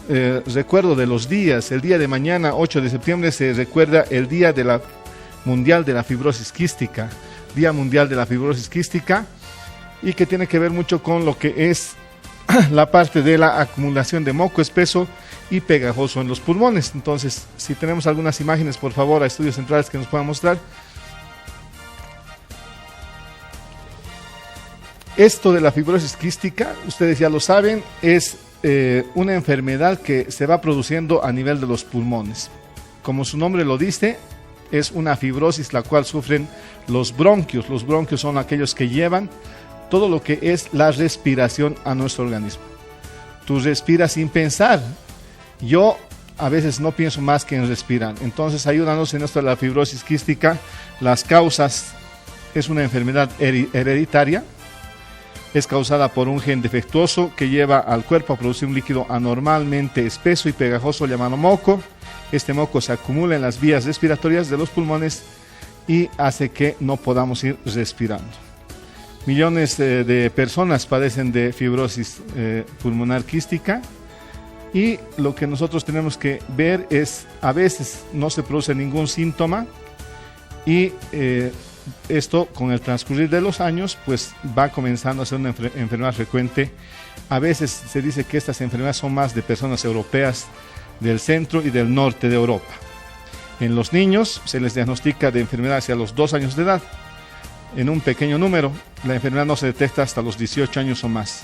recuerdo de los días. El día de mañana, 8 de septiembre, se recuerda el Día de la Mundial de la Fibrosis Quística. Día Mundial de la Fibrosis Quística, y que tiene que ver mucho con lo que es la parte de la acumulación de moco espeso y pegajoso en los pulmones. Entonces, si tenemos algunas imágenes, por favor, a Estudios Centrales que nos puedan mostrar. Esto de la fibrosis quística, ustedes ya lo saben, es una enfermedad que se va produciendo a nivel de los pulmones. Como su nombre lo dice, es una fibrosis la cual sufren los bronquios. Los bronquios son aquellos que llevan todo lo que es la respiración a nuestro organismo. Tú respiras sin pensar. Yo a veces no pienso más que en respirar. Entonces, ayúdanos en esto de la fibrosis quística. Las causas: es una enfermedad hereditaria. Es causada por un gen defectuoso que lleva al cuerpo a producir un líquido anormalmente espeso y pegajoso llamado moco. Este moco se acumula en las vías respiratorias de los pulmones y hace que no podamos ir respirando. Millones de personas padecen de fibrosis pulmonar quística, y lo que nosotros tenemos que ver es, a veces no se produce ningún síntoma, y esto con el transcurrir de los años pues va comenzando a ser una enfermedad frecuente. A veces se dice que estas enfermedades son más de personas europeas del centro y del norte de Europa. En los niños se les diagnostica de enfermedad hacia los 2 años de edad. En un pequeño número, la enfermedad no se detecta hasta los 18 años o más.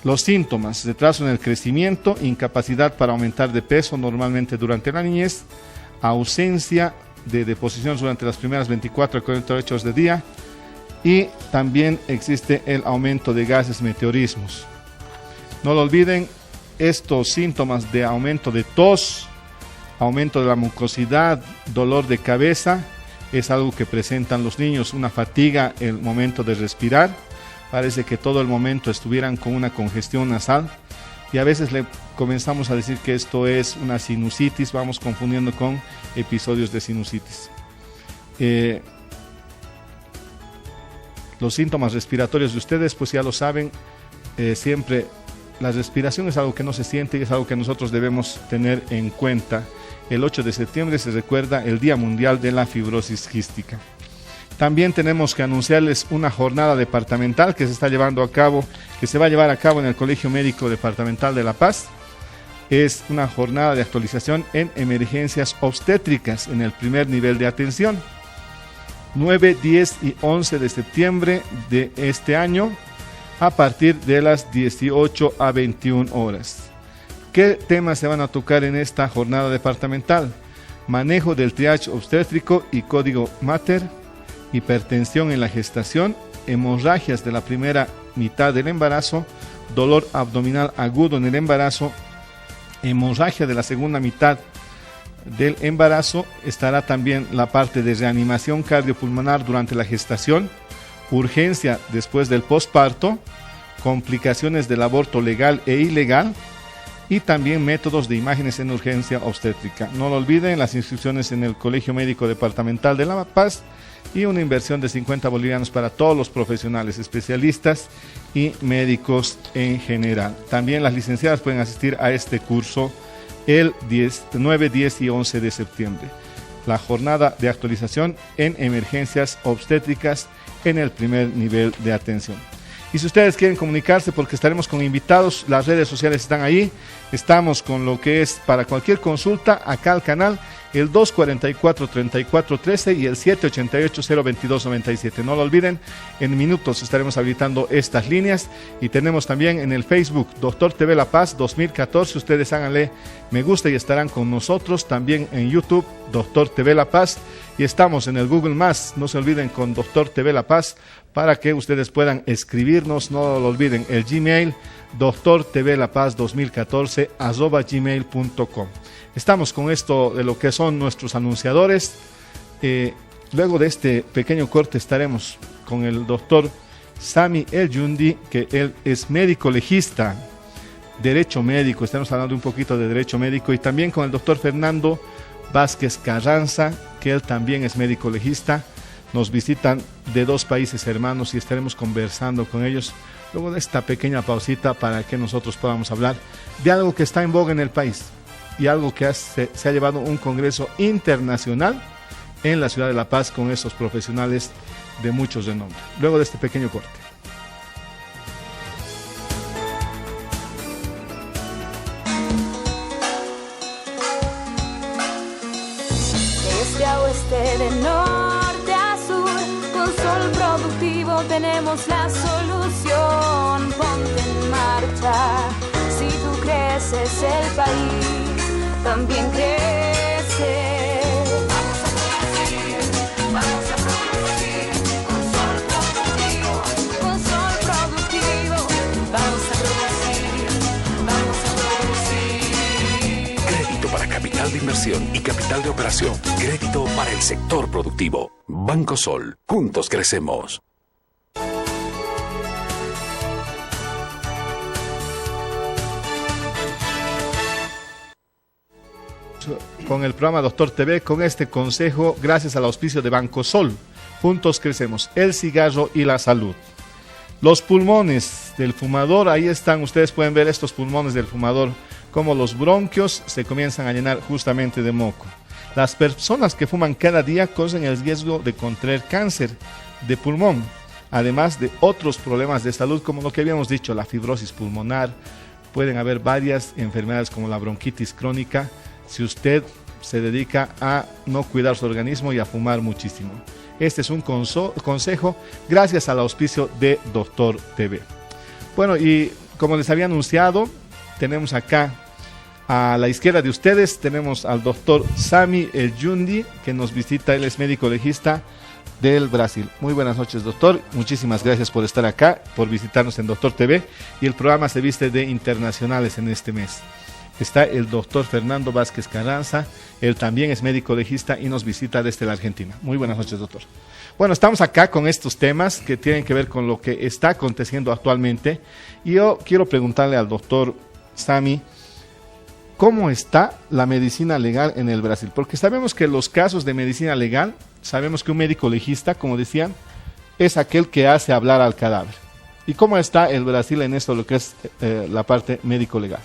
Los síntomas: retraso en el crecimiento, incapacidad para aumentar de peso normalmente durante la niñez, ausencia de deposiciones durante las primeras 24 a 48 horas de día, y también existe el aumento de gases meteorismos. No lo olviden, estos síntomas de aumento de tos, aumento de la mucosidad, dolor de cabeza, es algo que presentan los niños. Una fatiga el momento de respirar, parece que todo el momento estuvieran con una congestión nasal, y a veces le comenzamos a decir que esto es una sinusitis, vamos confundiendo con episodios de sinusitis. Los síntomas respiratorios de ustedes, pues ya lo saben, siempre la respiración es algo que no se siente y es algo que nosotros debemos tener en cuenta. El 8 de septiembre se recuerda el Día Mundial de la Fibrosis Quística. También tenemos que anunciarles una jornada departamental que se está llevando a cabo, que se va a llevar a cabo en el Colegio Médico Departamental de La Paz. Es una jornada de actualización en emergencias obstétricas en el primer nivel de atención. 9, 10 y 11 de septiembre de este año, a partir de las 18 a 21 horas. ¿Qué temas se van a tocar en esta jornada departamental? Manejo del triage obstétrico y código Mater, hipertensión en la gestación, hemorragias de la primera mitad del embarazo, dolor abdominal agudo en el embarazo, hemorragia de la segunda mitad del embarazo. Estará también la parte de reanimación cardiopulmonar durante la gestación, urgencia después del posparto, complicaciones del aborto legal e ilegal, y también métodos de imágenes en urgencia obstétrica. No lo olviden, las inscripciones en el Colegio Médico Departamental de La Paz, y una inversión de 50 bolivianos para todos los profesionales, especialistas y médicos en general. También las licenciadas pueden asistir a este curso el 9, 10 y 11 de septiembre. La jornada de actualización en emergencias obstétricas en el primer nivel de atención. Y si ustedes quieren comunicarse, porque estaremos con invitados, las redes sociales están ahí. Estamos con lo que es para cualquier consulta acá al canal, el 244-3413 y el 788-02297. No lo olviden, en minutos estaremos habilitando estas líneas, y tenemos también en el Facebook Doctor TV La Paz 2014. Ustedes háganle me gusta y estarán con nosotros. También en YouTube Doctor TV La Paz, y estamos en el Google+. No se olviden con Doctor TV La Paz para que ustedes puedan escribirnos. No lo olviden, el Gmail doctortvlapaz2014@gmail.com. Estamos con esto de lo que son nuestros anunciadores. Luego de este pequeño corte estaremos con el doctor Sami El Yundi, que él es médico legista, derecho médico. Estamos hablando un poquito de derecho médico, y también con el doctor Fernando Vázquez Carranza, que él también es médico legista. Nos visitan de 2 países hermanos y estaremos conversando con ellos luego de esta pequeña pausita para que nosotros podamos hablar de algo que está en boga en el país y algo que se ha llevado un congreso internacional en la ciudad de La Paz con estos profesionales de muchos renombre. Luego de este pequeño corte. Este a oeste, de norte a sur, con Sol Productivo tenemos la solución. Ponte en marcha, si tú creces el país también crece. Vamos a producir con Sol Productivo. Con Sol Productivo vamos a producir. Crédito para capital de inversión y capital de operación. Crédito para el sector productivo. Banco Sol. Juntos crecemos. Con el programa Doctor TV, con este consejo, gracias al auspicio de Banco Sol. Juntos crecemos. El cigarro y la salud. Los pulmones del fumador, ahí están, ustedes pueden ver estos pulmones del fumador, como los bronquios se comienzan a llenar justamente de moco. Las personas que fuman cada día corren el riesgo de contraer cáncer de pulmón, además de otros problemas de salud como lo que habíamos dicho, la fibrosis pulmonar. Pueden haber varias enfermedades como la bronquitis crónica si usted se dedica a no cuidar su organismo y a fumar muchísimo. Este es un consejo gracias al auspicio de Doctor TV. Bueno, y como les había anunciado, tenemos acá a la izquierda de ustedes, tenemos al doctor Sami El Yundi, que nos visita. Él es médico legista del Brasil. Muy buenas noches, doctor. Muchísimas gracias por estar acá, por visitarnos en Doctor TV. Y el programa se viste de internacionales en este mes. Está el doctor Fernando Vázquez Carranza, él también es médico legista y nos visita desde la Argentina. Muy buenas noches, doctor. Bueno, estamos acá con estos temas que tienen que ver con lo que está aconteciendo actualmente. Y yo quiero preguntarle al doctor Sami, ¿cómo está la medicina legal en el Brasil? Porque sabemos que los casos de medicina legal, sabemos que un médico legista, como decían, es aquel que hace hablar al cadáver. ¿Y cómo está el Brasil en esto, lo que es la parte médico legal?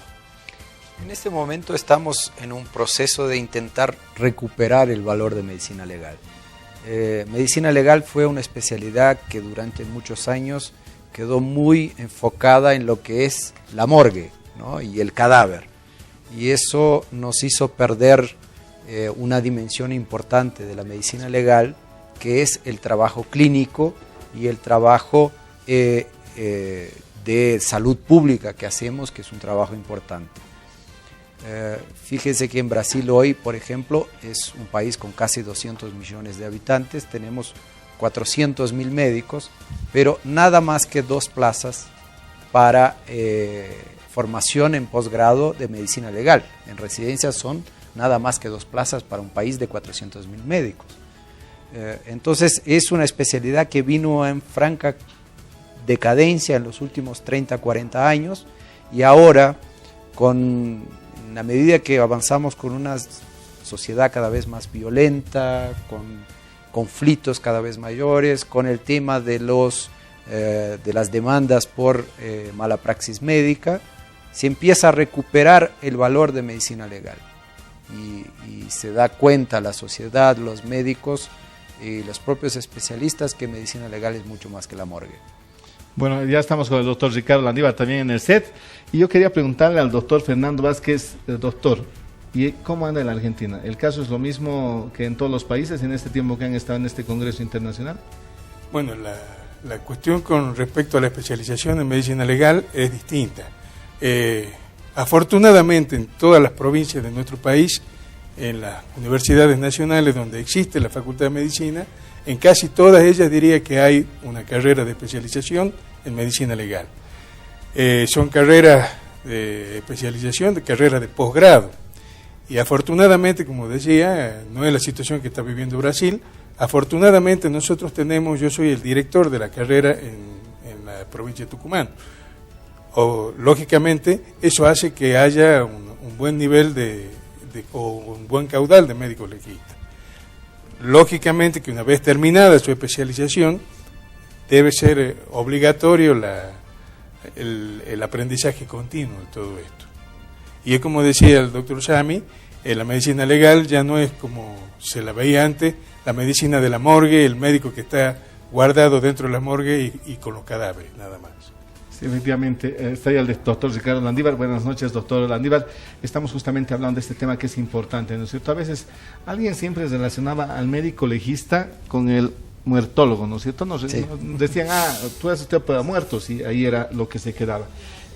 En este momento estamos en un proceso de intentar recuperar el valor de medicina legal. Medicina legal fue una especialidad que durante muchos años quedó muy enfocada en lo que es la morgue, ¿no? Y el cadáver. Y eso nos hizo perder una dimensión importante de la medicina legal, que es el trabajo clínico y el trabajo de salud pública que hacemos, que es un trabajo importante. Fíjense que en Brasil hoy, por ejemplo, es un país con casi 200 millones de habitantes, tenemos 400.000 médicos, pero nada más que 2 plazas para formación en posgrado de medicina legal. En residencia son nada más que 2 plazas para un país de 400.000 médicos. Entonces es una especialidad que vino en franca decadencia en los últimos 30, 40 años y ahora a medida que avanzamos con una sociedad cada vez más violenta, con conflictos cada vez mayores, con el tema de las demandas por mala praxis médica, se empieza a recuperar el valor de medicina legal y se da cuenta la sociedad, los médicos y los propios especialistas que medicina legal es mucho más que la morgue. Bueno, ya estamos con el doctor Ricardo Landívar también en el set. Y yo quería preguntarle al doctor Fernando Vázquez, doctor, ¿y cómo anda en la Argentina? ¿El caso es lo mismo que en todos los países en este tiempo que han estado en este Congreso Internacional? Bueno, la cuestión con respecto a la especialización en medicina legal es distinta. Afortunadamente, en todas las provincias de nuestro país, en las universidades nacionales donde existe la Facultad de Medicina, en casi todas ellas diría que hay una carrera de especialización en medicina legal. Son carreras de especialización, de carreras de posgrado. Y afortunadamente, como decía, no es la situación que está viviendo Brasil. Afortunadamente nosotros tenemos, yo soy el director de la carrera en la provincia de Tucumán. Lógicamente, eso hace que haya un buen nivel o un buen caudal de médicos legistas. Lógicamente que una vez terminada su especialización, debe ser obligatorio el aprendizaje continuo de todo esto. Y es como decía el doctor Sami, la medicina legal ya no es como se la veía antes, la medicina de la morgue, el médico que está guardado dentro de la morgue y con los cadáveres, nada más. Sí, efectivamente, está ahí el doctor Ricardo Landívar. Buenas noches, doctor Landívar. Estamos justamente hablando de este tema que es importante, ¿no es cierto? A veces alguien siempre relacionaba al médico legista con el muertólogo, ¿no es cierto? Nos decían, tú has usted para muertos, y ahí era lo que se quedaba.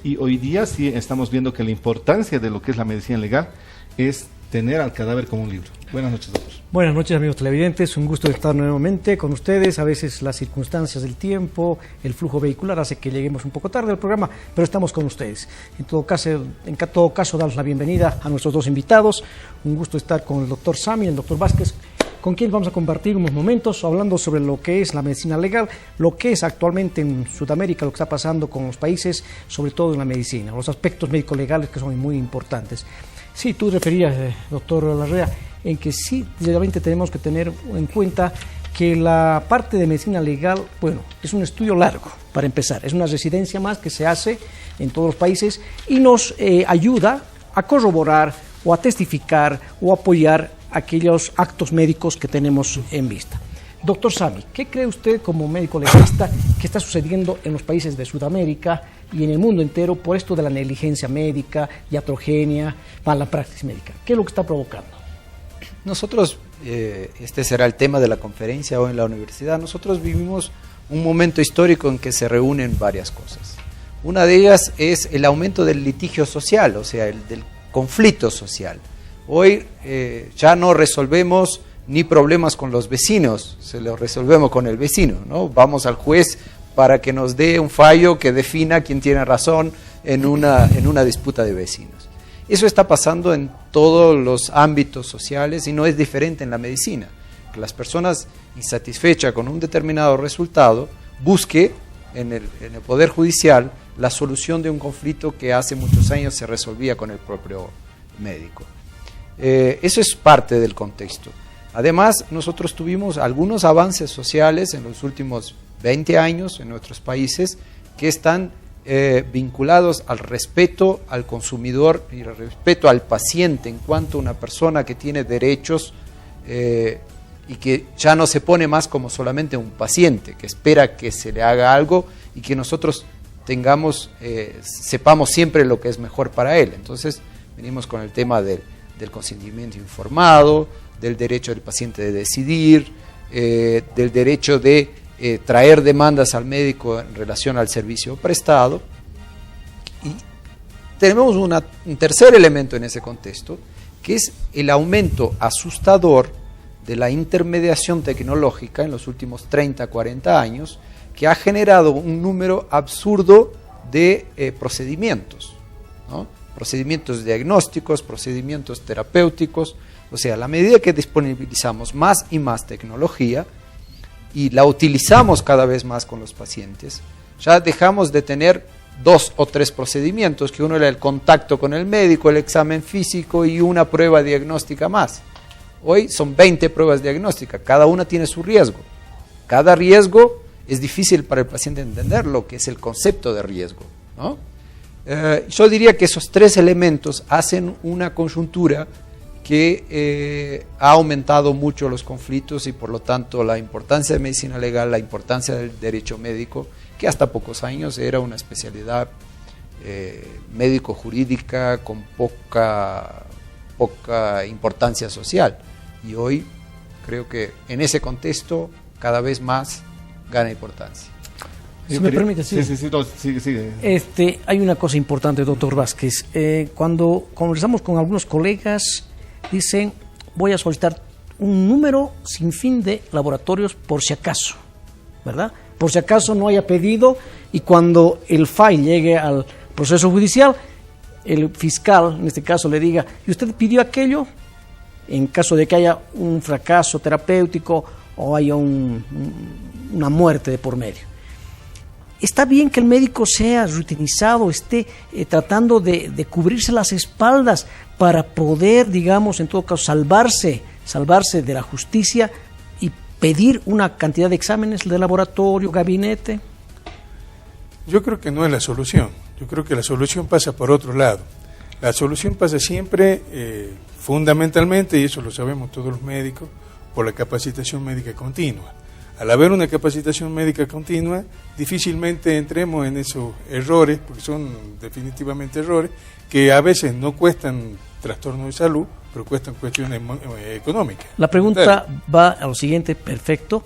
Y hoy día sí estamos viendo que la importancia de lo que es la medicina legal es tener al cadáver como un libro. Buenas noches, doctor. Buenas noches, amigos televidentes. Un gusto estar nuevamente con ustedes. A veces las circunstancias del tiempo, el flujo vehicular hace que lleguemos un poco tarde al programa, pero estamos con ustedes. En todo caso, damos la bienvenida a nuestros dos invitados. Un gusto estar con el doctor Sami y el doctor Vázquez, con quien vamos a compartir unos momentos hablando sobre lo que es la medicina legal, lo que es actualmente en Sudamérica, lo que está pasando con los países, sobre todo en la medicina, los aspectos médico-legales que son muy importantes. Sí, tú referías, doctor Larrea, en que sí, realmente tenemos que tener en cuenta que la parte de medicina legal, bueno, es un estudio largo, para empezar, es una residencia más que se hace en todos los países y nos ayuda a corroborar o a testificar o apoyar aquellos actos médicos que tenemos en vista. Doctor Sami, ¿qué cree usted como médico legalista que está sucediendo en los países de Sudamérica y en el mundo entero por esto de la negligencia médica, iatrogenia, mala praxis médica? ¿Qué es lo que está provocando? Nosotros, este será el tema de la conferencia hoy en la universidad, nosotros vivimos un momento histórico en que se reúnen varias cosas. Una de ellas es el aumento del litigio social, o sea, del conflicto social. Hoy ya no resolvemos ni problemas con los vecinos, se los resolvemos con el vecino, ¿no? Vamos al juez para que nos dé un fallo que defina quién tiene razón en una disputa de vecinos. Eso está pasando en todos los ámbitos sociales y no es diferente en la medicina. Que las personas insatisfechas con un determinado resultado busquen en el Poder Judicial la solución de un conflicto que hace muchos años se resolvía con el propio médico. Eso es parte del contexto. Además, nosotros tuvimos algunos avances sociales en los últimos 20 años en nuestros países que están vinculados al respeto al consumidor y al respeto al paciente en cuanto a una persona que tiene derechos y que ya no se pone más como solamente un paciente que espera que se le haga algo y que nosotros sepamos siempre lo que es mejor para él. Entonces venimos con el tema del consentimiento informado, del derecho del paciente de decidir, del derecho de traer demandas al médico en relación al servicio prestado. Y tenemos un tercer elemento en ese contexto, que es el aumento asustador de la intermediación tecnológica en los últimos 30, 40 años, que ha generado un número absurdo de procedimientos, ¿no? Procedimientos diagnósticos, procedimientos terapéuticos. O sea, a la medida que disponibilizamos más y más tecnología y la utilizamos cada vez más con los pacientes, ya dejamos de tener 2 o 3 procedimientos, que uno era el contacto con el médico, el examen físico y una prueba diagnóstica más. Hoy son 20 pruebas diagnósticas, cada una tiene su riesgo. Cada riesgo es difícil para el paciente entender lo que es el concepto de riesgo, ¿no? Yo diría que esos 3 elementos hacen una coyuntura que ha aumentado mucho los conflictos y por lo tanto la importancia de medicina legal, la importancia del derecho médico, que hasta pocos años era una especialidad médico-jurídica con poca importancia social. Y hoy creo que en ese contexto cada vez más gana importancia. Si me permite, sí. Sigue. Hay una cosa importante, doctor Vázquez. Cuando conversamos con algunos colegas, dicen, voy a solicitar un número sin fin de laboratorios por si acaso, ¿verdad? Por si acaso no haya pedido y cuando el file llegue al proceso judicial, el fiscal, en este caso, le diga, ¿y usted pidió aquello? En caso de que haya un fracaso terapéutico o haya una muerte de por medio. Está bien que el médico sea rutinizado, esté tratando de cubrirse las espaldas para poder, digamos, en todo caso, salvarse de la justicia y pedir una cantidad de exámenes de laboratorio, gabinete. Yo creo que no es la solución. Yo creo que la solución pasa por otro lado. La solución pasa siempre, fundamentalmente, y eso lo sabemos todos los médicos, por la capacitación médica continua. Al haber una capacitación médica continua, difícilmente entremos en esos errores, porque son definitivamente errores, que a veces no cuestan trastornos de salud, pero cuestan cuestiones económicas. La pregunta va a lo siguiente, perfecto,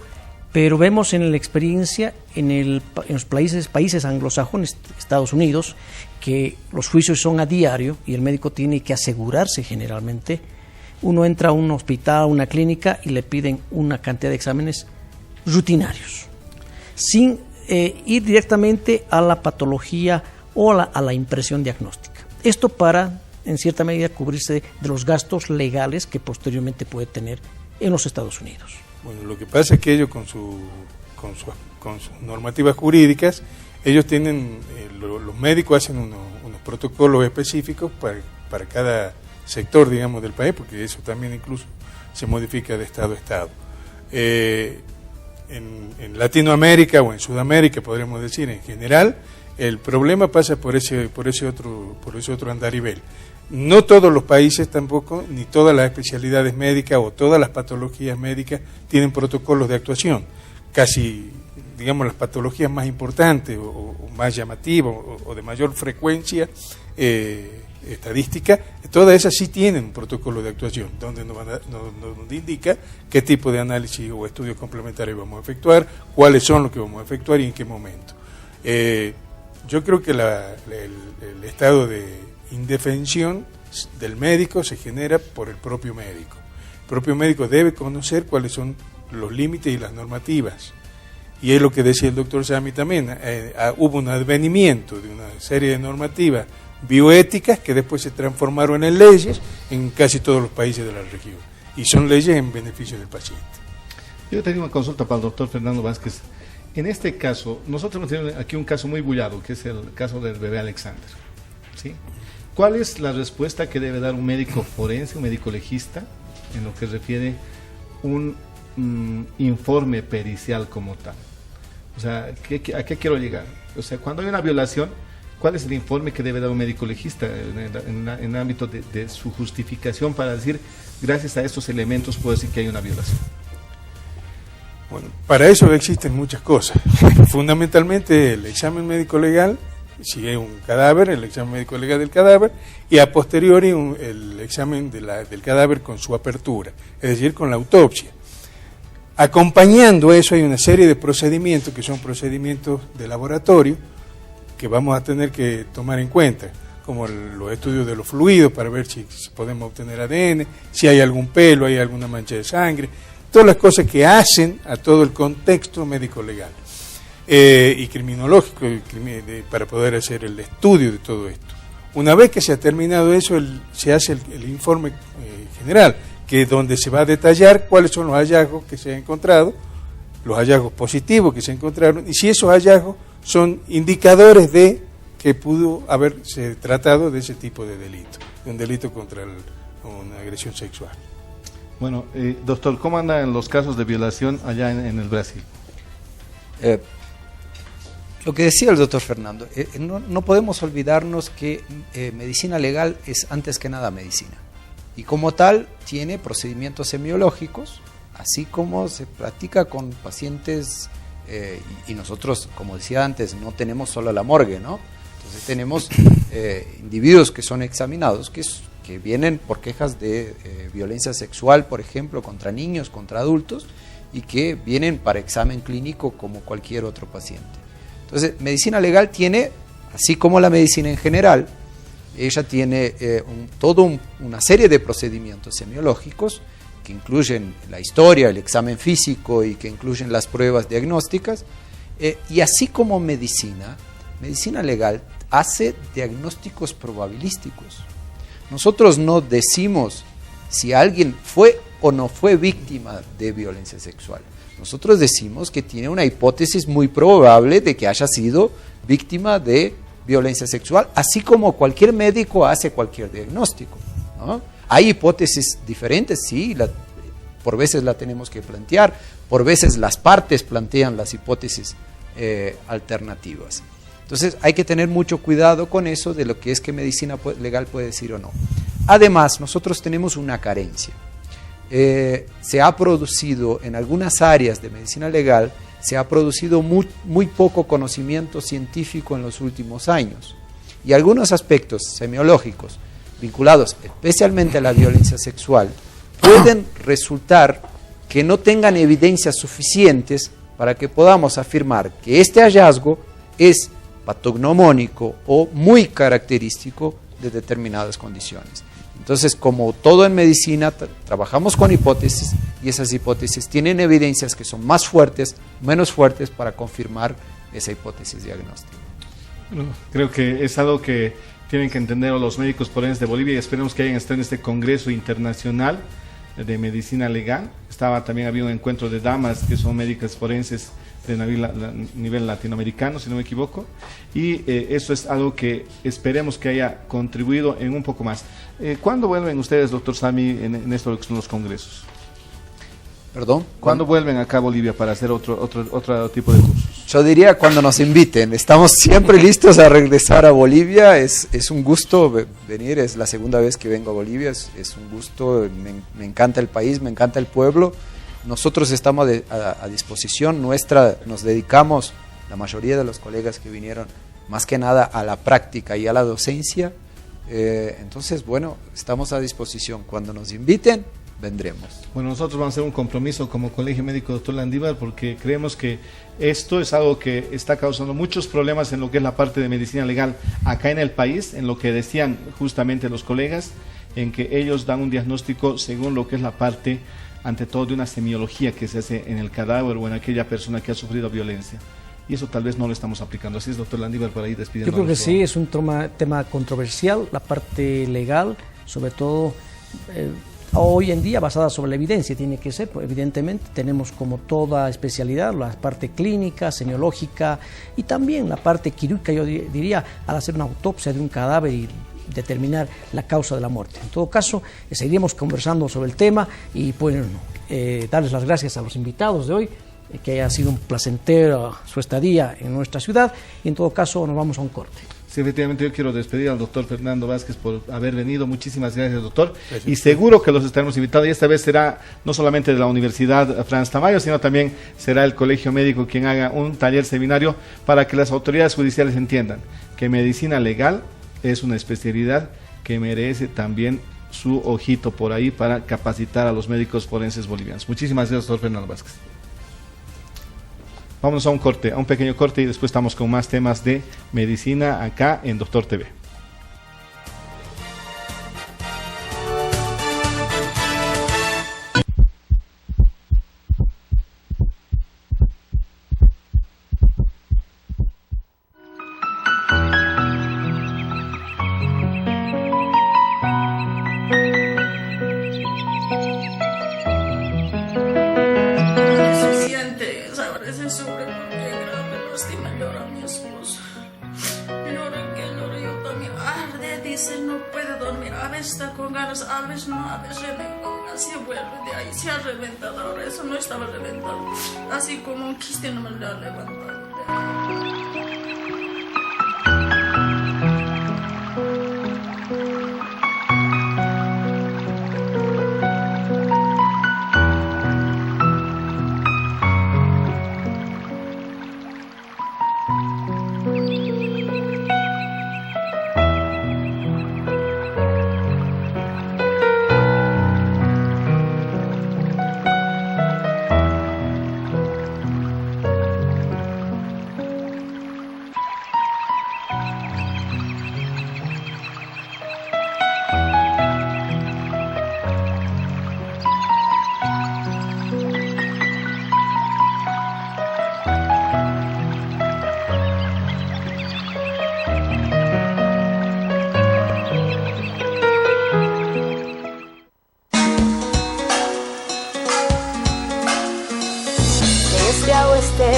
pero vemos en la experiencia en los países anglosajones, Estados Unidos, que los juicios son a diario y el médico tiene que asegurarse generalmente. Uno entra a un hospital, a una clínica y le piden una cantidad de exámenes rutinarios, sin ir directamente a la patología o a la impresión diagnóstica. Esto para, en cierta medida, cubrirse de los gastos legales que posteriormente puede tener en los Estados Unidos. Bueno, lo que pasa es que ellos con sus normativas jurídicas, ellos tienen, los médicos hacen unos protocolos específicos para cada sector, digamos, del país, porque eso también incluso se modifica de estado a estado. En Latinoamérica o en Sudamérica, podríamos decir, en general, el problema pasa por ese otro andarivel. No todos los países tampoco, ni todas las especialidades médicas o todas las patologías médicas tienen protocolos de actuación. Casi, digamos, las patologías más importantes o más llamativas o de mayor frecuencia estadística, todas esas sí tienen un protocolo de actuación, donde nos indica qué tipo de análisis o estudios complementarios vamos a efectuar, cuáles son los que vamos a efectuar y en qué momento. Yo creo que el estado de indefensión del médico se genera por el propio médico. El propio médico debe conocer cuáles son los límites y las normativas. Y es lo que decía el doctor Sami también, hubo un advenimiento de una serie de normativas bioéticas que después se transformaron en leyes en casi todos los países de la región. Y son leyes en beneficio del paciente. Yo tenía una consulta para el doctor Fernando Vázquez. En este caso, nosotros hemos tenido aquí un caso muy bullado, que es el caso del bebé Alexander. ¿Sí? ¿Cuál es la respuesta que debe dar un médico forense, un médico legista, en lo que refiere un informe pericial como tal? O sea, ¿a qué quiero llegar? O sea, cuando hay una violación, ¿cuál es el informe que debe dar un médico legista en el ámbito de su justificación para decir, gracias a estos elementos puedo decir que hay una violación? Bueno, para eso existen muchas cosas. Fundamentalmente el examen médico legal, si es un cadáver, el examen médico legal del cadáver, y a posteriori el examen del cadáver con su apertura, es decir, con la autopsia. Acompañando eso hay una serie de procedimientos que son procedimientos de laboratorio que vamos a tener que tomar en cuenta, como los estudios de los fluidos para ver si podemos obtener ADN, si hay algún pelo, hay alguna mancha de sangre, todas las cosas que hacen a todo el contexto médico-legal y criminológico para poder hacer el estudio de todo esto. Una vez que se ha terminado eso, se hace el informe general, que es donde se va a detallar cuáles son los hallazgos que se han encontrado, los hallazgos positivos que se encontraron, y si esos hallazgos son indicadores de que pudo haberse tratado de ese tipo de delito, de un delito contra una agresión sexual. Bueno, doctor, ¿cómo andan los casos de violación allá en el Brasil? Lo que decía el doctor Fernando, no podemos olvidarnos que medicina legal es antes que nada medicina. Y como tal, tiene procedimientos semiológicos, así como se practica con pacientes, y nosotros, como decía antes, no tenemos solo la morgue, ¿no? Entonces tenemos individuos que son examinados, que vienen por quejas de violencia sexual, por ejemplo, contra niños, contra adultos, y que vienen para examen clínico como cualquier otro paciente. Entonces, medicina legal tiene, así como la medicina en general, ella tiene una serie de procedimientos semiológicos que incluyen la historia, el examen físico y que incluyen las pruebas diagnósticas, y así como medicina legal hace diagnósticos probabilísticos. Nosotros no decimos si alguien fue o no fue víctima de violencia sexual. Nosotros decimos que tiene una hipótesis muy probable de que haya sido víctima de violencia sexual, así como cualquier médico hace cualquier diagnóstico, ¿no? Hay hipótesis diferentes, sí, por veces la tenemos que plantear, por veces las partes plantean las hipótesis alternativas. Entonces hay que tener mucho cuidado con eso de lo que es que medicina legal puede decir o no. Además, nosotros tenemos una carencia. Se ha producido en algunas áreas de medicina legal, se ha producido muy poco conocimiento científico en los últimos años. Y algunos aspectos semiológicos vinculados especialmente a la violencia sexual pueden resultar que no tengan evidencias suficientes para que podamos afirmar que este hallazgo es patognomónico o muy característico de determinadas condiciones. Entonces, como todo en medicina, trabajamos con hipótesis y esas hipótesis tienen evidencias que son más fuertes, menos fuertes para confirmar esa hipótesis diagnóstica. Bueno, creo que es algo que tienen que entender los médicos forenses de Bolivia y esperemos que hayan estado en este Congreso Internacional de Medicina Legal. Había un encuentro de damas que son médicas forenses de nivel latinoamericano, si no me equivoco, y eso es algo que esperemos que haya contribuido en un poco más. ¿Cuándo vuelven ustedes, doctor Sami, en esto que son los congresos? ¿Perdón? ¿Cuándo vuelven acá a Bolivia para hacer otro tipo de cursos? Yo diría cuando nos inviten. Estamos siempre listos a regresar a Bolivia. Es un gusto venir, es la segunda vez que vengo a Bolivia, es un gusto, me encanta el país, me encanta el pueblo. Nosotros estamos a disposición nuestra, nos dedicamos, la mayoría de los colegas que vinieron, más que nada a la práctica y a la docencia. Entonces, bueno, estamos a disposición. Cuando nos inviten, vendremos. Bueno, nosotros vamos a hacer un compromiso como Colegio Médico Dr. Landívar porque creemos que esto es algo que está causando muchos problemas en lo que es la parte de medicina legal acá en el país, en lo que decían justamente los colegas, en que ellos dan un diagnóstico según lo que es la parte, ante todo, de una semiología que se hace en el cadáver o en aquella persona que ha sufrido violencia. Y eso tal vez no lo estamos aplicando. Así es, doctor Landívar, por ahí despidiendo. Yo creo que sí, es un tema controversial, la parte legal, sobre todo hoy en día basada sobre la evidencia, tiene que ser, pues, evidentemente tenemos como toda especialidad la parte clínica, semiológica y también la parte quirúrgica, yo diría, al hacer una autopsia de un cadáver y determinar la causa de la muerte. En todo caso, seguiremos conversando sobre el tema y pues darles las gracias a los invitados de hoy, que haya sido un placentero su estadía en nuestra ciudad y en todo caso nos vamos a un corte. Sí, efectivamente yo quiero despedir al doctor Fernando Vázquez por haber venido. Muchísimas gracias, doctor. Gracias. Y seguro que los estaremos invitando y esta vez será no solamente de la Universidad Franz Tamayo, sino también será el Colegio Médico quien haga un taller seminario para que las autoridades judiciales entiendan que medicina legal es una especialidad que merece también su ojito por ahí para capacitar a los médicos forenses bolivianos. Muchísimas gracias, doctor Fernando Vázquez. Vamos a un pequeño corte y después estamos con más temas de medicina acá en Doctor TV. Así como un quiste no me lo ha levantado.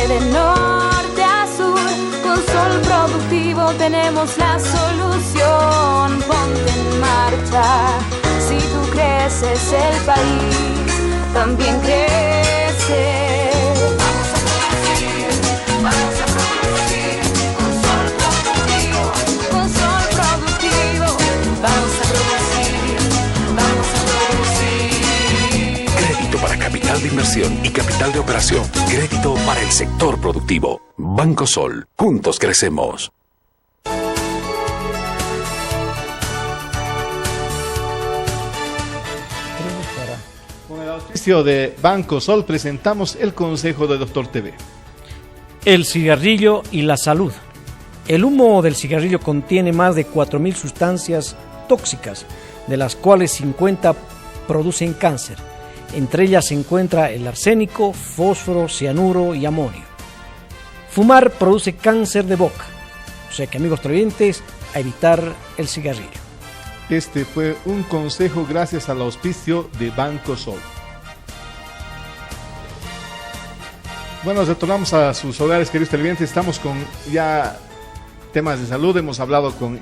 De norte a sur, con Sol Productivo tenemos la solución. Ponte en marcha, si tú creces el país también crece. Vamos a producir con Sol capital de inversión y capital de operación. Crédito para el sector productivo. Banco Sol. Juntos crecemos. Con el auspicio de Banco Sol presentamos el consejo de Doctor TV. El cigarrillo y la salud. El humo del cigarrillo contiene más de 4.000 sustancias tóxicas, de las cuales 50 producen cáncer. Entre ellas se encuentra el arsénico, fósforo, cianuro y amonio. Fumar produce cáncer de boca. O sea que, amigos televidentes, a evitar el cigarrillo. Este fue un consejo gracias al auspicio de Banco Sol. Bueno, retornamos a sus hogares, queridos televidentes. Estamos con ya temas de salud. Hemos hablado con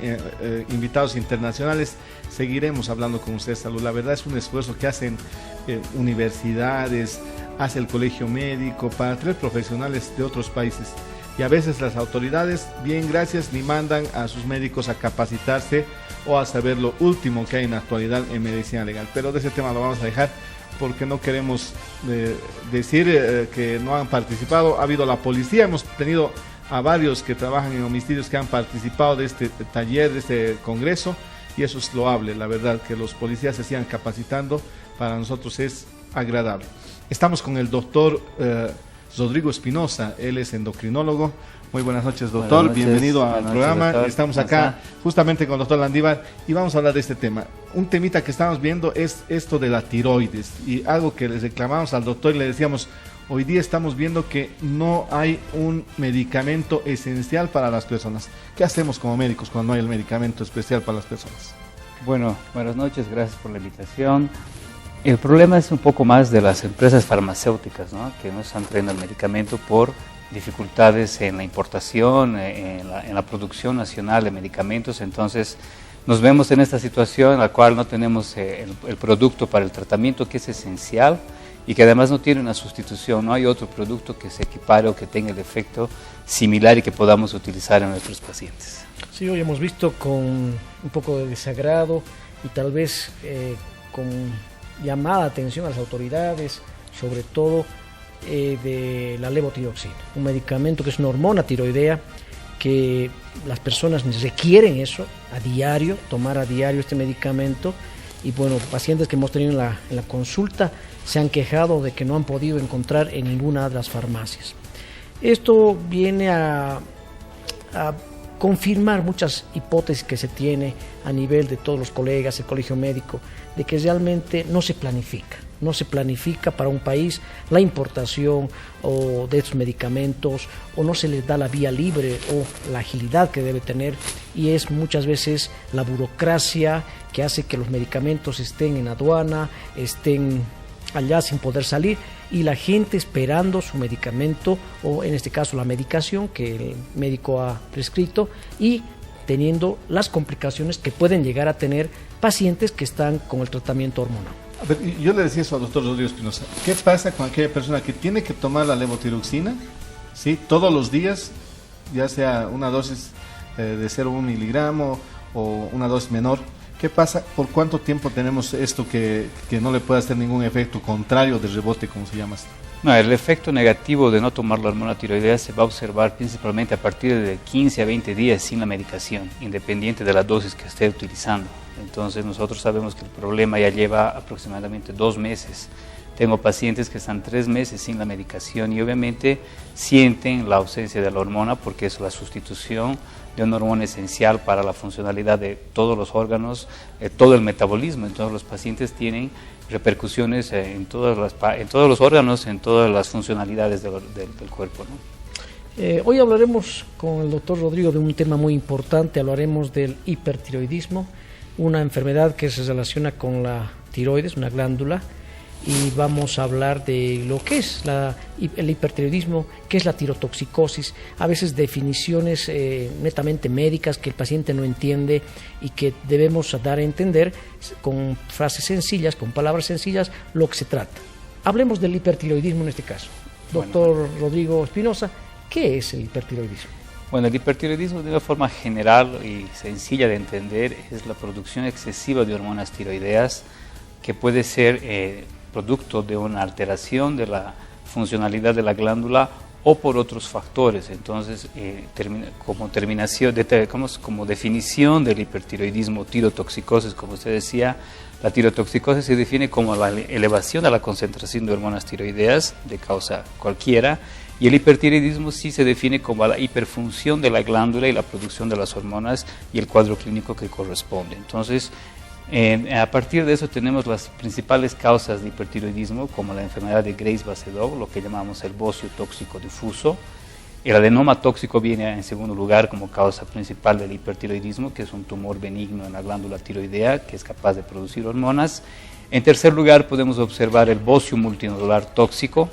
invitados internacionales. Seguiremos hablando con ustedes de salud. La verdad es un esfuerzo que hacen universidades, hace el colegio médico para traer profesionales de otros países. Y a veces las autoridades, bien gracias, ni mandan a sus médicos a capacitarse o a saber lo último que hay en la actualidad en medicina legal. Pero de ese tema lo vamos a dejar porque no queremos decir que no han participado. Ha habido la policía, hemos tenido a varios que trabajan en homicidios que han participado de este taller, de este congreso, y eso es loable, la verdad, que los policías se sigan capacitando, para nosotros es agradable. Estamos con el doctor Rodrigo Espinosa, él es endocrinólogo. Muy buenas noches, doctor. Buenas noches. Bienvenido al Buenas noches, programa. doctor. Estamos ¿Cómo acá está? justamente con el doctor Landívar y vamos a hablar de este tema. Un temita que estamos viendo es esto de la tiroides, y algo que les reclamamos al doctor y le decíamos, hoy día estamos viendo que no hay un medicamento esencial para las personas. ¿Qué hacemos como médicos cuando no hay el medicamento especial para las personas? Bueno, buenas noches, gracias por la invitación. El problema es un poco más de las empresas farmacéuticas, ¿no? Que no están trayendo el medicamento por dificultades en la importación, en la producción nacional de medicamentos. Entonces nos vemos en esta situación en la cual no tenemos el producto para el tratamiento, que es esencial, y que además no tiene una sustitución. No hay otro producto que se equipare o que tenga el efecto similar y que podamos utilizar en nuestros pacientes. Sí, hoy hemos visto con un poco de desagrado y tal vez con llamada de atención a las autoridades, sobre todo de la levotiroxina, un medicamento que es una hormona tiroidea, que las personas requieren eso a diario, tomar a diario este medicamento. Y bueno, pacientes que hemos tenido en la consulta se han quejado de que no han podido encontrar en ninguna de las farmacias. Esto viene a confirmar muchas hipótesis que se tiene a nivel de todos los colegas, el colegio médico, de que realmente no se planifica para un país la importación o de estos medicamentos, o no se les da la vía libre o la agilidad que debe tener, y es muchas veces la burocracia que hace que los medicamentos estén en aduana, estén allá sin poder salir, y la gente esperando su medicamento, o en este caso la medicación que el médico ha prescrito, y teniendo las complicaciones que pueden llegar a tener pacientes que están con el tratamiento hormonal. A ver, yo le decía eso al doctor Rodrigo Espinosa. ¿Qué pasa con aquella persona que tiene que tomar la levotiroxina, ¿sí?, todos los días, ya sea una dosis de 0,1 miligramo o una dosis menor? ¿Qué pasa? ¿Por cuánto tiempo tenemos esto que no le puede hacer ningún efecto contrario de rebote, como se llama esto? No, el efecto negativo de no tomar la hormona tiroidea se va a observar principalmente a partir de 15 a 20 días sin la medicación, independiente de la dosis que esté utilizando. Entonces nosotros sabemos que el problema ya lleva aproximadamente 2 meses. Tengo pacientes que están 3 meses sin la medicación y obviamente sienten la ausencia de la hormona, porque es la sustitución de una hormona esencial para la funcionalidad de todos los órganos, todo el metabolismo. Entonces los pacientes tienen repercusiones en todos los órganos, en todas las funcionalidades del cuerpo, ¿no? Hoy hablaremos con el doctor Rodrigo de un tema muy importante. Hablaremos del hipertiroidismo, una enfermedad que se relaciona con la tiroides, una glándula, y vamos a hablar de lo que es el hipertiroidismo, qué es la tirotoxicosis, a veces definiciones netamente médicas que el paciente no entiende y que debemos dar a entender con frases sencillas, con palabras sencillas, lo que se trata. Hablemos del hipertiroidismo en este caso. Doctor Rodrigo Espinosa, ¿qué es el hipertiroidismo? Bueno, el hipertiroidismo, de una forma general y sencilla de entender, es la producción excesiva de hormonas tiroideas, que puede ser producto de una alteración de la funcionalidad de la glándula o por otros factores. Entonces, como definición del hipertiroidismo, tirotoxicosis, como usted decía, la tirotoxicosis se define como la elevación de la concentración de hormonas tiroideas de causa cualquiera, y el hipertiroidismo sí se define como la hiperfunción de la glándula y la producción de las hormonas y el cuadro clínico que corresponde. Entonces, a partir de eso tenemos las principales causas de hipertiroidismo, como la enfermedad de Graves-Basedow, lo que llamamos el bocio tóxico difuso. El adenoma tóxico viene en segundo lugar como causa principal del hipertiroidismo, que es un tumor benigno en la glándula tiroidea que es capaz de producir hormonas. En tercer lugar podemos observar el bocio multinodular tóxico,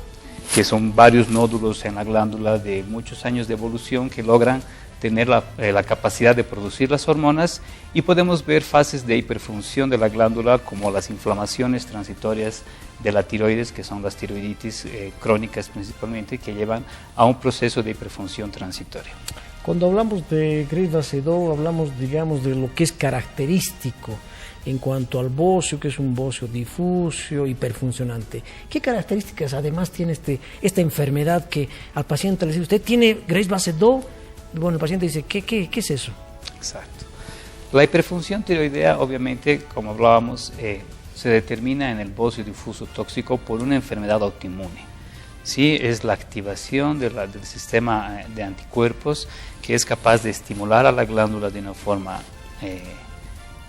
que son varios nódulos en la glándula de muchos años de evolución que logran tener la capacidad de producir las hormonas, y podemos ver fases de hiperfunción de la glándula como las inflamaciones transitorias de la tiroides, que son las tiroiditis crónicas principalmente, que llevan a un proceso de hiperfunción transitoria. Cuando hablamos de Graves-Basedow, hablamos, digamos, de lo que es característico en cuanto al bocio, que es un bocio difuso, hiperfuncionante. ¿Qué características además tiene esta enfermedad que al paciente le dice, usted tiene Graves-Basedow? Bueno, el paciente dice, ¿qué es eso? Exacto. La hiperfunción tiroidea, obviamente, como hablábamos, se determina en el bocio difuso tóxico por una enfermedad autoinmune. Sí, es la activación del sistema de anticuerpos que es capaz de estimular a la glándula de una forma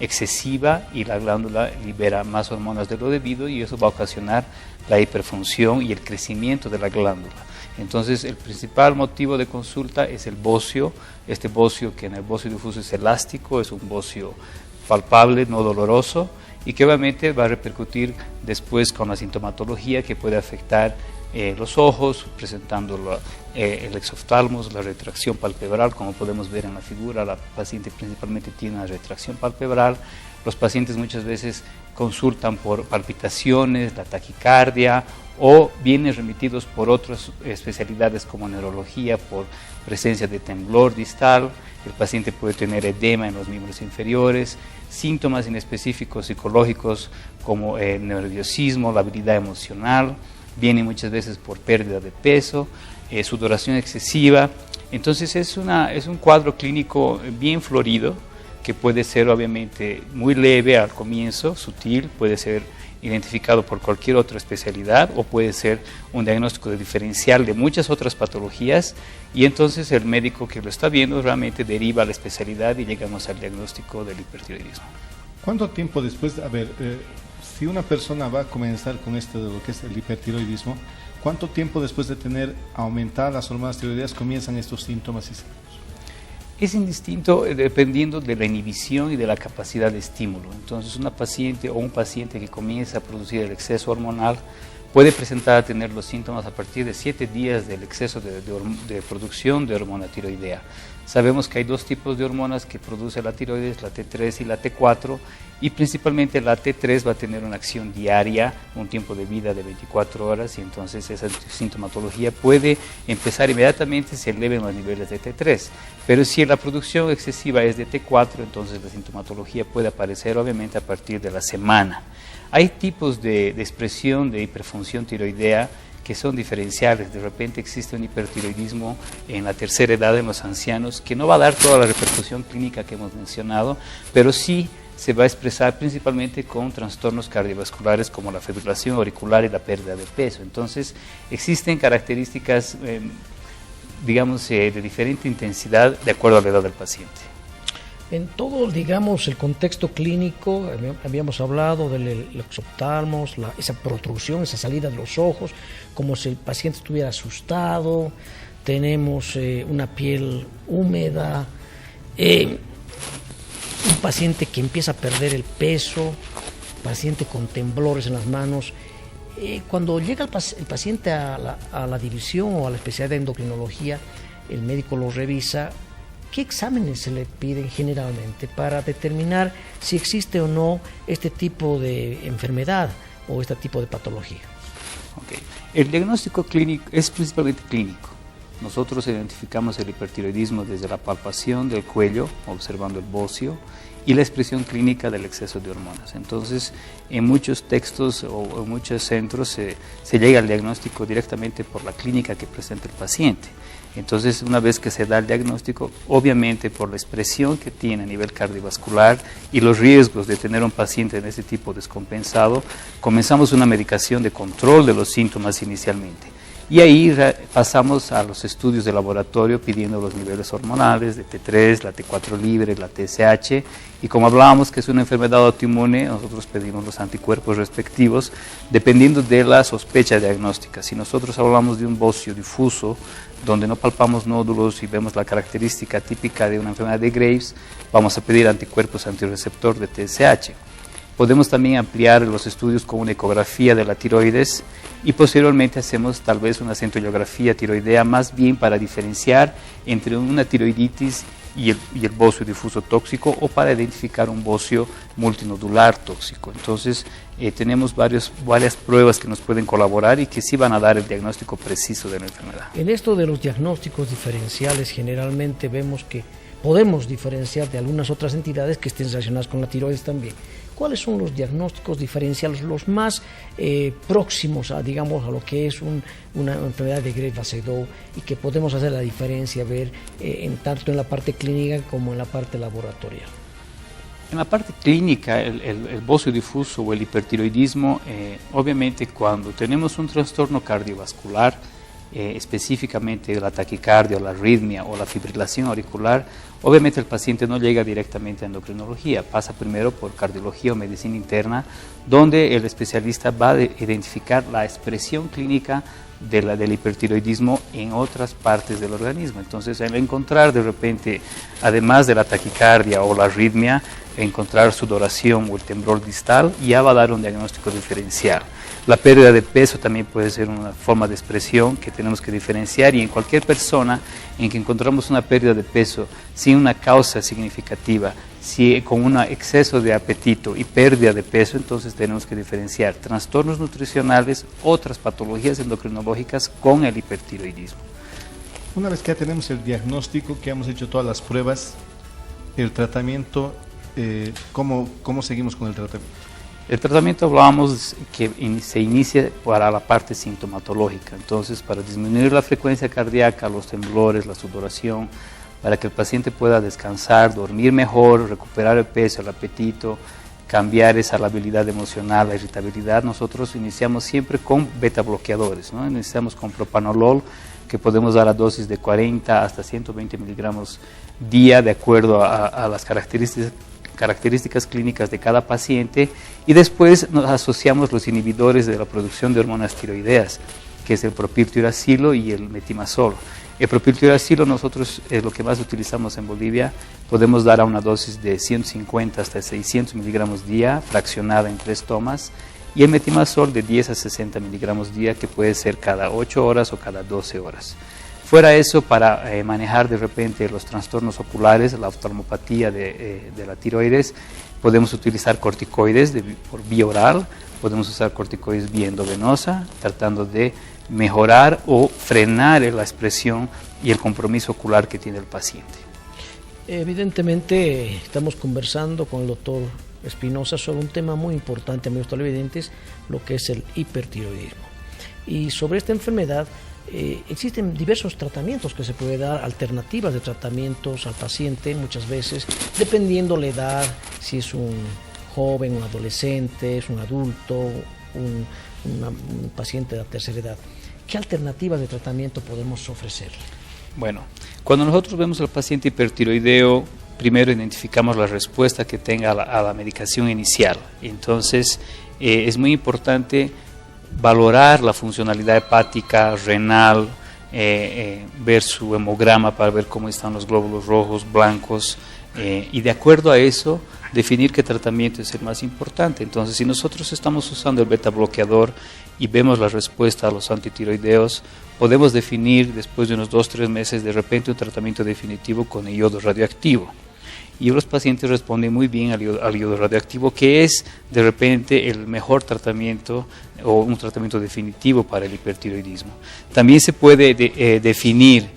excesiva, y la glándula libera más hormonas de lo debido, y eso va a ocasionar la hiperfunción y el crecimiento de la glándula. Entonces, el principal motivo de consulta es el bocio, este bocio que en el bocio difuso es elástico, es un bocio palpable, no doloroso, y que obviamente va a repercutir después con la sintomatología que puede afectar los ojos, presentando el exoftalmos, la retracción palpebral, como podemos ver en la figura. La paciente principalmente tiene una retracción palpebral. Los pacientes muchas veces consultan por palpitaciones, la taquicardia, o vienen remitidos por otras especialidades como neurología, por presencia de temblor distal. El paciente puede tener edema en los miembros inferiores, síntomas inespecíficos psicológicos como nerviosismo, la habilidad emocional. Viene muchas veces por pérdida de peso, sudoración excesiva. Entonces es un cuadro clínico bien florido, que puede ser obviamente muy leve al comienzo, sutil, puede ser identificado por cualquier otra especialidad, o puede ser un diagnóstico diferencial de muchas otras patologías, y entonces el médico que lo está viendo realmente deriva a la especialidad y llegamos al diagnóstico del hipertiroidismo. ¿Cuánto tiempo después, si una persona va a comenzar con esto de lo que es el hipertiroidismo, cuánto tiempo después de tener aumentadas las hormonas tiroideas comienzan estos síntomas y signos? Es indistinto dependiendo de la inhibición y de la capacidad de estímulo. Entonces, una paciente o un paciente que comienza a producir el exceso hormonal puede presentar a tener los síntomas a partir de 7 días del exceso de producción de hormona tiroidea. Sabemos que hay dos tipos de hormonas que produce la tiroides, la T3 y la T4, y principalmente la T3 va a tener una acción diaria, un tiempo de vida de 24 horas, y entonces esa sintomatología puede empezar inmediatamente si eleven los niveles de T3. Pero si la producción excesiva es de T4, entonces la sintomatología puede aparecer obviamente a partir de la semana. Hay tipos de expresión de hiperfunción tiroidea que son diferenciales. De repente existe un hipertiroidismo en la tercera edad, en los ancianos, que no va a dar toda la repercusión clínica que hemos mencionado, pero sí se va a expresar principalmente con trastornos cardiovasculares como la fibrilación auricular y la pérdida de peso. Entonces, existen características, de diferente intensidad de acuerdo a la edad del paciente. En todo, digamos, el contexto clínico, habíamos hablado del exoftalmos, esa protrusión, esa salida de los ojos, como si el paciente estuviera asustado, tenemos una piel húmeda, un paciente que empieza a perder el peso, paciente con temblores en las manos. Cuando llega el paciente a la división o a la especialidad de endocrinología, el médico lo revisa. ¿Qué exámenes se le piden generalmente para determinar si existe o no este tipo de enfermedad o este tipo de patología? Okay. El diagnóstico clínico es principalmente clínico. Nosotros identificamos el hipertiroidismo desde la palpación del cuello, observando el bocio, y la expresión clínica del exceso de hormonas. Entonces, en muchos textos o en muchos centros se llega al diagnóstico directamente por la clínica que presenta el paciente. Entonces, una vez que se da el diagnóstico, obviamente por la expresión que tiene a nivel cardiovascular y los riesgos de tener un paciente en este tipo descompensado, comenzamos una medicación de control de los síntomas inicialmente. Y ahí pasamos a los estudios de laboratorio pidiendo los niveles hormonales de T3, la T4 libre, la TSH, y como hablábamos que es una enfermedad autoinmune, nosotros pedimos los anticuerpos respectivos dependiendo de la sospecha diagnóstica. Si nosotros hablamos de un bocio difuso, donde no palpamos nódulos y vemos la característica típica de una enfermedad de Graves, vamos a pedir anticuerpos antirreceptor de TSH. Podemos también ampliar los estudios con una ecografía de la tiroides y posteriormente hacemos tal vez una centroidiografía tiroidea más bien para diferenciar entre una tiroiditis y el bocio difuso tóxico o para identificar un bocio multinodular tóxico. Entonces tenemos varias pruebas que nos pueden colaborar y que sí van a dar el diagnóstico preciso de la enfermedad. En esto de los diagnósticos diferenciales generalmente vemos que podemos diferenciar de algunas otras entidades que estén relacionadas con la tiroides también. ¿Cuáles son los diagnósticos diferenciales, los más próximos a, digamos, a lo que es una enfermedad de Graves-Basedow y que podemos hacer la diferencia, ver tanto en la parte clínica como en la parte laboratorial? En la parte clínica, el bocio difuso o el hipertiroidismo, obviamente cuando tenemos un trastorno cardiovascular, específicamente la taquicardia, la arritmia o la fibrilación auricular, obviamente el paciente no llega directamente a endocrinología, pasa primero por cardiología o medicina interna, donde el especialista va a identificar la expresión clínica del hipertiroidismo en otras partes del organismo. Entonces, al encontrar de repente, además de la taquicardia o la arritmia, encontrar sudoración o el temblor distal, ya va a dar un diagnóstico diferencial. La pérdida de peso también puede ser una forma de expresión que tenemos que diferenciar, y en cualquier persona en que encontramos una pérdida de peso sin una causa significativa, con un exceso de apetito y pérdida de peso, entonces tenemos que diferenciar trastornos nutricionales, otras patologías endocrinológicas con el hipertiroidismo. Una vez que ya tenemos el diagnóstico, que hemos hecho todas las pruebas, el tratamiento, ¿cómo seguimos con el tratamiento? El tratamiento hablábamos que se inicia para la parte sintomatológica, entonces para disminuir la frecuencia cardíaca, los temblores, la sudoración, para que el paciente pueda descansar, dormir mejor, recuperar el peso, el apetito, cambiar esa labilidad emocional, la irritabilidad. Nosotros iniciamos siempre con beta bloqueadores, ¿no? Iniciamos con propanolol, que podemos dar a dosis de 40 hasta 120 miligramos día, de acuerdo a las características clínicas de cada paciente, y después nos asociamos los inhibidores de la producción de hormonas tiroideas, que es el propiltiuracilo y el metimazol. El propiltiuracilo nosotros es lo que más utilizamos en Bolivia, podemos dar a una dosis de 150 hasta 600 miligramos día, fraccionada en 3 tomas, y el metimazol de 10 a 60 miligramos día, que puede ser cada 8 horas o cada 12 horas. Fuera eso, para manejar de repente los trastornos oculares, la oftalmopatía de la tiroides, podemos utilizar corticoides por vía oral, podemos usar corticoides vía endovenosa, tratando de mejorar o frenar la expresión y el compromiso ocular que tiene el paciente. Evidentemente estamos conversando con el doctor Espinosa sobre un tema muy importante, amigos televidentes, lo que es el hipertiroidismo. Y sobre esta enfermedad existen diversos tratamientos que se puede dar, alternativas de tratamientos al paciente, muchas veces, dependiendo la edad, si es un joven, un adolescente, es un adulto, un paciente de la tercera edad. ¿Qué alternativas de tratamiento podemos ofrecerle? Bueno, cuando nosotros vemos al paciente hipertiroideo, primero identificamos la respuesta que tenga a la medicación inicial. Entonces, es muy importante valorar la funcionalidad hepática, renal, ver su hemograma para ver cómo están los glóbulos rojos, blancos, y de acuerdo a eso definir qué tratamiento es el más importante. Entonces, si nosotros estamos usando el beta bloqueador y vemos la respuesta a los antitiroideos, podemos definir después de unos 2-3 meses de repente un tratamiento definitivo con el iodo radioactivo. Y los pacientes responden muy bien al iodo radioactivo, que es de repente el mejor tratamiento o un tratamiento definitivo para el hipertiroidismo. También se puede definir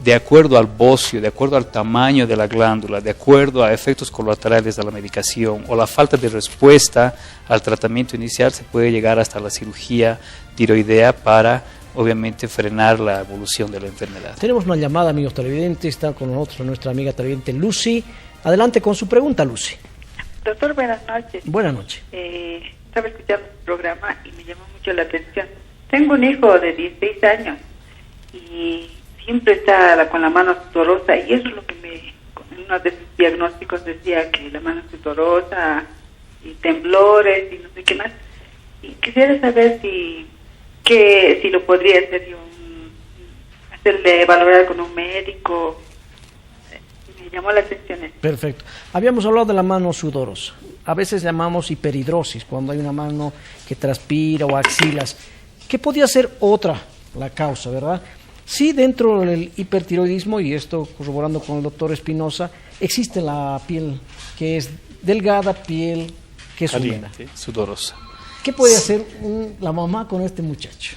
de acuerdo al bocio, de acuerdo al tamaño de la glándula, de acuerdo a efectos colaterales de la medicación o la falta de respuesta al tratamiento inicial, se puede llegar hasta la cirugía tiroidea para, obviamente, frenar la evolución de la enfermedad. Tenemos una llamada, amigos televidentes, está con nosotros nuestra amiga televidente Lucy. Adelante con su pregunta, Lucy. Doctor, buenas noches. Buenas noches. Estaba escuchando el programa y me llamó mucho la atención. Tengo un hijo de 16 años y siempre está con la mano sudorosa, y eso es lo que en uno de sus diagnósticos decía que la mano sudorosa y temblores y no sé qué más. Y quisiera saber si lo podría hacer yo, hacerle valorar con un médico. Me llamó la atención eso. Perfecto. Habíamos hablado de la mano sudorosa. A veces llamamos hiperhidrosis, cuando hay una mano que transpira o axilas. ¿Qué podría ser la causa, verdad? Sí, dentro del hipertiroidismo, y esto corroborando con el doctor Espinosa, existe la piel que es delgada, piel que es húmeda, sudorosa. ¿Qué puede hacer la mamá con este muchacho?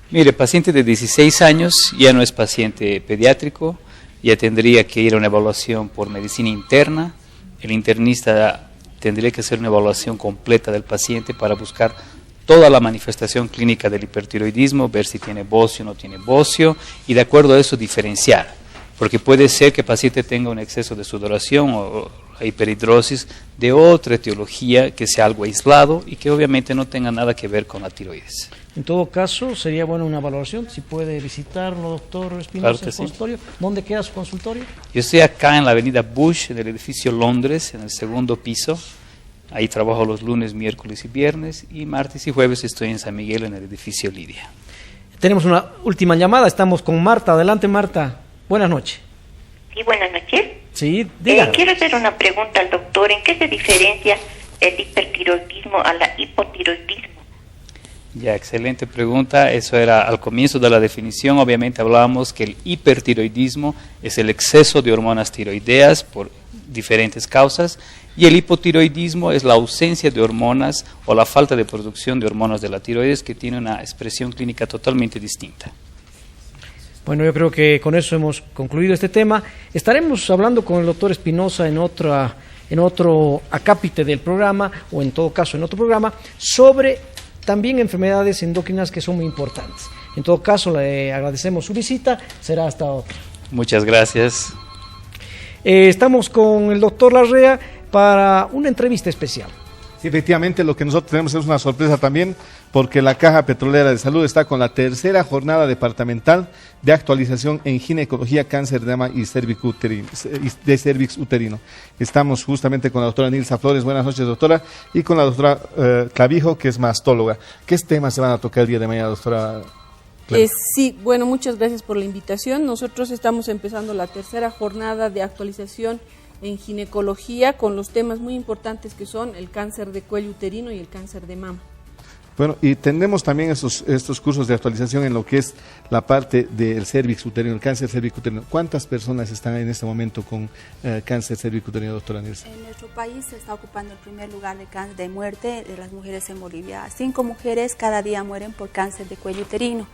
Mire, paciente de 16 años ya no es paciente pediátrico, ya tendría que ir a una evaluación por medicina interna. El internista tendría que hacer una evaluación completa del paciente para buscar toda la manifestación clínica del hipertiroidismo, ver si tiene bocio o no tiene bocio, y de acuerdo a eso diferenciar, porque puede ser que el paciente tenga un exceso de sudoración o la hiperhidrosis de otra etiología que sea algo aislado y que obviamente no tenga nada que ver con la tiroides. En todo caso, sería bueno una valoración, si puede visitarlo, doctor Espinosa, Claro que en el sí. consultorio. ¿Dónde queda su consultorio? Yo estoy acá en la avenida Bush, en el edificio Londres, en el segundo piso. Ahí trabajo los lunes, miércoles y viernes, y martes y jueves estoy en San Miguel, en el edificio Lidia. Tenemos una última llamada, estamos con Marta. Adelante, Marta. Buenas noches. Sí, buenas noches. Sí, diga. Quiero hacer una pregunta al doctor. ¿En qué se diferencia el hipertiroidismo a la hipotiroidismo? Ya, excelente pregunta. Eso era al comienzo de la definición. Obviamente hablábamos que el hipertiroidismo es el exceso de hormonas tiroideas por diferentes causas, y el hipotiroidismo es la ausencia de hormonas o la falta de producción de hormonas de la tiroides, que tiene una expresión clínica totalmente distinta. Bueno, yo creo que con eso hemos concluido este tema. Estaremos hablando con el doctor Espinosa en otro acápite del programa, o en todo caso en otro programa, sobre también enfermedades endocrinas que son muy importantes. En todo caso, le agradecemos su visita. Será hasta otra. Muchas gracias. Estamos con el doctor Larrea para una entrevista especial. Sí, efectivamente, lo que nosotros tenemos es una sorpresa también, porque la Caja Petrolera de Salud está con la tercera jornada departamental de actualización en ginecología, cáncer de mama y cervix uterino. Estamos justamente con la doctora Nilsa Flores. Buenas noches, doctora, y con la doctora Clavijo, que es mastóloga. ¿Qué temas se van a tocar el día de mañana, doctora? Sí, bueno, muchas gracias por la invitación. Nosotros estamos empezando la tercera jornada de actualización en ginecología con los temas muy importantes que son el cáncer de cuello uterino y el cáncer de mama. Bueno, y tenemos también estos cursos de actualización en lo que es la parte del cervix uterino, el cáncer cervix uterino. ¿Cuántas personas están en este momento con cáncer cervix uterino, doctora Nilsa? En nuestro país se está ocupando el primer lugar de muerte de las mujeres en Bolivia. 5 mujeres cada día mueren por cáncer de cuello uterino.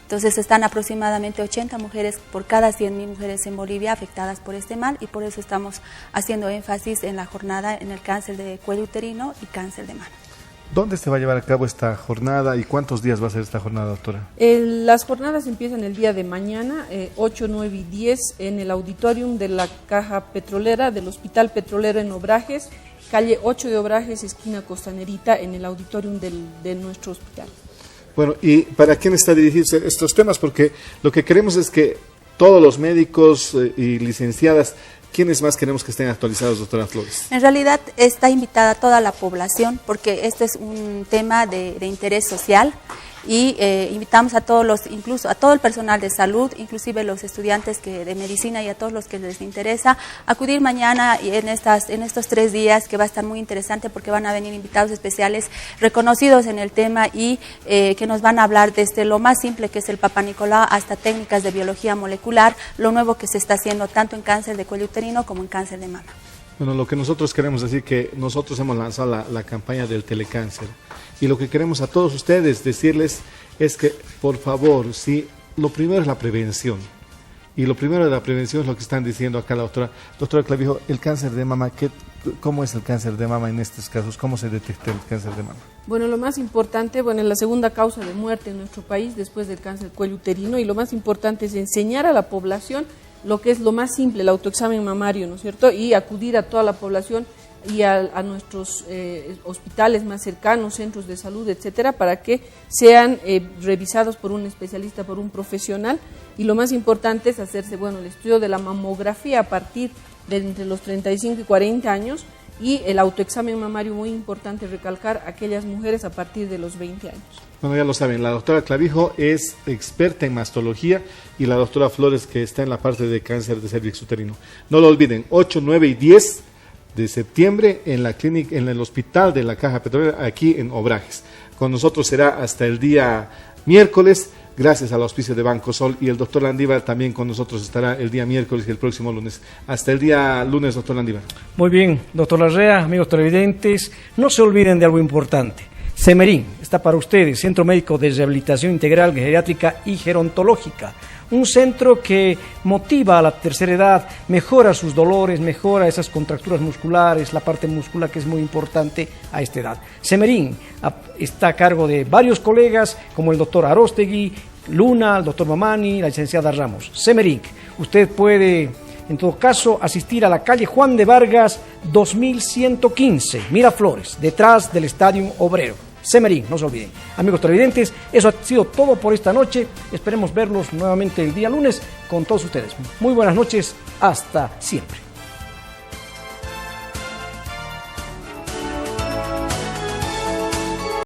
Entonces están aproximadamente 80 mujeres por cada 100.000 mujeres en Bolivia afectadas por este mal, y por eso estamos haciendo énfasis en la jornada en el cáncer de cuello uterino y cáncer de mama. ¿Dónde se va a llevar a cabo esta jornada y cuántos días va a ser esta jornada, doctora? Las jornadas empiezan el día de mañana, 8, 9 y 10, en el auditorium de la Caja Petrolera del Hospital Petrolero en Obrajes, calle 8 de Obrajes, esquina Costanerita, en el auditorium de nuestro hospital. Bueno, ¿y para quién está dirigidos estos temas? Porque lo que queremos es que todos los médicos y licenciadas, ¿quiénes más queremos que estén actualizados, doctora Flores? En realidad está invitada toda la población, porque este es un tema de interés social, y invitamos a todos incluso a todo el personal de salud, inclusive los estudiantes de medicina y a todos los que les interesa, acudir mañana y en estos 3 días, que va a estar muy interesante, porque van a venir invitados especiales reconocidos en el tema y que nos van a hablar desde lo más simple, que es el Papa Nicolau, hasta técnicas de biología molecular, lo nuevo que se está haciendo tanto en cáncer de cuello uterino como en cáncer de mama. Bueno, lo que nosotros queremos decir que nosotros hemos lanzado la campaña del telecáncer, y lo que queremos a todos ustedes decirles es que, por favor, lo primero es la prevención. Y lo primero de la prevención es lo que están diciendo acá la doctora. Doctora Clavijo, el cáncer de mama, ¿cómo es el cáncer de mama en estos casos? ¿Cómo se detecta el cáncer de mama? Bueno, lo más importante, es la segunda causa de muerte en nuestro país después del cáncer cuello uterino, y lo más importante es enseñar a la población lo que es lo más simple, el autoexamen mamario, ¿no es cierto? Y acudir a toda la población y a nuestros hospitales más cercanos, centros de salud, etcétera, para que sean revisados por un especialista, por un profesional. Y lo más importante es hacerse, el estudio de la mamografía a partir de entre los 35 y 40 años, y el autoexamen mamario, muy importante recalcar, aquellas mujeres a partir de los 20 años. Bueno, ya lo saben, la doctora Clavijo es experta en mastología, y la doctora Flores, que está en la parte de cáncer de cervix uterino. No lo olviden, 8, 9 y 10 de septiembre en la clínica, en el hospital de la Caja Petrolera, aquí en Obrajes. Con nosotros será hasta el día miércoles, gracias al auspicio de Banco Sol, y el doctor Landívar también con nosotros estará el día miércoles y el próximo lunes. Hasta el día lunes, doctor Landívar. Muy bien, doctor Larrea, amigos televidentes, no se olviden de algo importante. Semerín está para ustedes, Centro Médico de Rehabilitación Integral, Geriátrica y Gerontológica. Un centro que motiva a la tercera edad, mejora sus dolores, mejora esas contracturas musculares, la parte muscular que es muy importante a esta edad. Semerín está a cargo de varios colegas como el doctor Arostegui, Luna, el doctor Mamani, la licenciada Ramos. Semerín, usted puede, en todo caso, asistir a la calle Juan de Vargas 2115, Miraflores, detrás del Estadio Obrero. Semerín, no se olviden. Amigos televidentes, eso ha sido todo por esta noche. Esperemos verlos nuevamente el día lunes con todos ustedes. Muy buenas noches, hasta siempre.